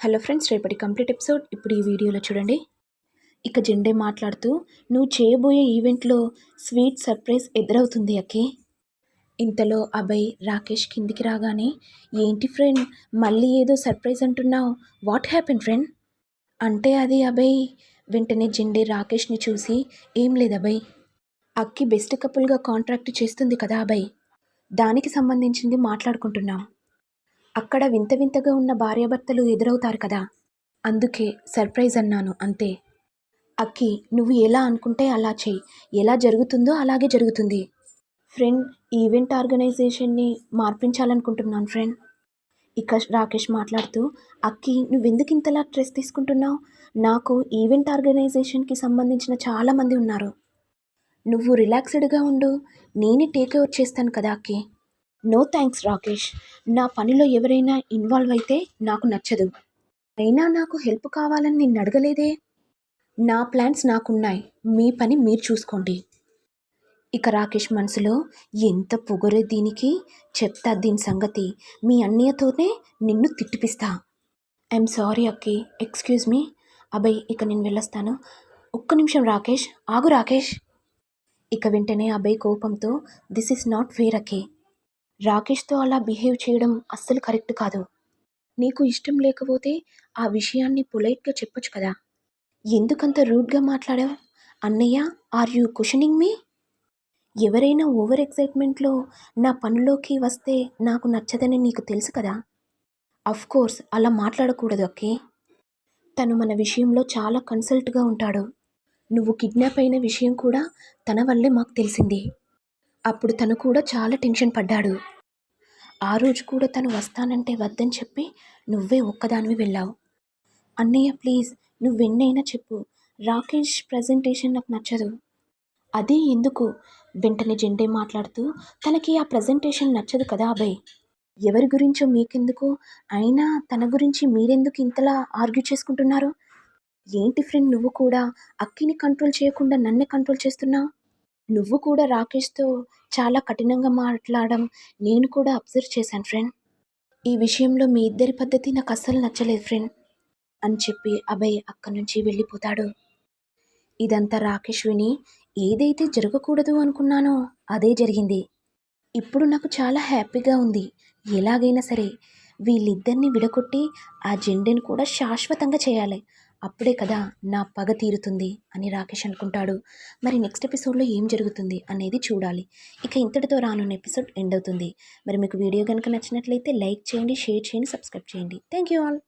Hello friends, రేపటి complete episode ఇప్పుడు ఈ వీడియోలో చూడండి. ఇక జెండే మాట్లాడుతూ, నువ్వు చేయబోయే ఈవెంట్లో స్వీట్ సర్ప్రైజ్ ఎదురవుతుంది అక్కి. ఇంతలో అభయ్ రాకేష్ కిందికి రాగానే, ఏంటి ఫ్రెండ్ మళ్ళీ ఏదో సర్ప్రైజ్ అంటున్నావు, వాట్ హ్యాపెన్ ఫ్రెండ్ అంటే అది అభయ్. వెంటనే జెండే రాకేష్ని చూసి, ఏం లేదు అభయ్, అక్కి బెస్ట్ కపుల్గా కాంట్రాక్ట్ చేస్తుంది కదా అభయ్, దానికి సంబంధించింది మాట్లాడుకుంటున్నాం. అక్కడ వింత వింతగా ఉన్న భార్యాభర్తలు ఎదురవుతారు కదా, అందుకే సర్ప్రైజ్ అన్నాను అంతే. అక్కి, నువ్వు ఎలా అనుకుంటే అలా చెయ్యి, ఎలా జరుగుతుందో అలాగే జరుగుతుంది. ఫ్రెండ్, ఈవెంట్ ఆర్గనైజేషన్ని మార్పించాలనుకుంటున్నాను ఫ్రెండ్. ఇక రాకేష్ మాట్లాడుతూ, అక్కి నువ్వెందుకు ఇంతలా స్ట్రెస్ తీసుకుంటున్నావు, నాకు ఈవెంట్ ఆర్గనైజేషన్కి సంబంధించిన చాలామంది ఉన్నారు, నువ్వు రిలాక్స్డ్గా ఉండు, నేనే టేక్ ఓవర్ చేస్తాను కదా అక్కి. నో థ్యాంక్స్ రాకేష్, నా పనిలో ఎవరైనా ఇన్వాల్వ్ అయితే నాకు నచ్చదు. అయినా నాకు హెల్ప్ కావాలని నిన్ను అడగలేదే, నా ప్లాన్స్ నాకున్నాయి, మీ పని మీరు చూసుకోండి. ఇక రాకేష్ మనసులో, ఎంత పొగరే దీనికి, చెప్తా దీని సంగతి, మీ అన్నయ్యతోనే నిన్ను తిట్టిపిస్తా. I'm sorry Akki, excuse me. Abhay, ఇక నేను వెళ్ళొస్తాను. ఒక్క నిమిషం రాకేష్, ఆగు రాకేష్. ఇక వెంటనే అభయ్ కోపంతో, దిస్ ఈస్ నాట్ ఫెయిర్ అక్కి, రాకేష్తో అలా బిహేవ్ చేయడం అస్సలు కరెక్ట్ కాదు. నీకు ఇష్టం లేకపోతే ఆ విషయాన్ని పొలైట్గా చెప్పొచ్చు కదా, ఎందుకంత రూడ్గా మాట్లాడావు. అన్నయ్య, ఆర్ యూ క్వశ్చనింగ్ మీ? ఎవరైనా ఓవర్ ఎక్సైట్మెంట్లో నా పనిలోకి వస్తే నాకు నచ్చదని నీకు తెలుసు కదా. కోర్స్ అలా మాట్లాడకూడదు అక్కే, తను మన విషయంలో చాలా కన్సల్ట్గా ఉంటాడు. నువ్వు కిడ్నాప్ అయిన విషయం కూడా తన వల్లే మాకు తెలిసింది. అప్పుడు తను కూడా చాలా టెన్షన్ పడ్డాడు. ఆ రోజు కూడా తను వస్తానంటే వద్దని చెప్పి నువ్వే ఒక్కదానివి వెళ్ళావు. అన్నయ్య ప్లీజ్, నువ్వెన్నైనా చెప్పు, రాకేష్ ప్రజెంటేషన్ నాకు నచ్చదు. అదే ఎందుకు? వెంటనే జెండే మాట్లాడుతూ, తనకి ఆ ప్రజెంటేషన్ నచ్చదు కదా అభయ్, ఎవరి గురించో మీకెందుకు, అయినా తన గురించి మీరెందుకు ఇంతలా ఆర్గ్యూ చేసుకుంటున్నారు? ఏంటి ఫ్రెండ్, నువ్వు కూడా అక్కిని కంట్రోల్ చేయకుండా నన్నే కంట్రోల్ చేస్తున్నావు. నువ్వు కూడా రాకేష్తో చాలా కఠినంగా మాట్లాడడం నేను కూడా అబ్జర్వ్ చేశాను ఫ్రెండ్. ఈ విషయంలో మీ ఇద్దరి పద్ధతి నాకు అస్సలు నచ్చలేదు ఫ్రెండ్ అని చెప్పి అభయ్ అక్కడి నుంచి వెళ్ళిపోతాడు. ఇదంతా రాకేష్ విని, ఏదైతే జరగకూడదు అనుకున్నానో అదే జరిగింది. ఇప్పుడు నాకు చాలా హ్యాపీగా ఉంది. ఎలాగైనా సరే వీళ్ళిద్దరిని విడగొట్టి ఆ జెండెను కూడా శాశ్వతంగా చేయాలి, అప్పుడే కదా నా పగ తీరుతుంది అని రాకేష్ అనుకుంటాడు. మరి నెక్స్ట్ ఎపిసోడ్లో ఏం జరుగుతుంది అనేది చూడాలి. ఇక ఇంతటితో రానున్న ఎపిసోడ్ ఎండ్ అవుతుంది. మరి మీకు వీడియో కనుక నచ్చినట్లయితే లైక్ చేయండి, షేర్ చేయండి, సబ్స్క్రైబ్ చేయండి. Thank you all.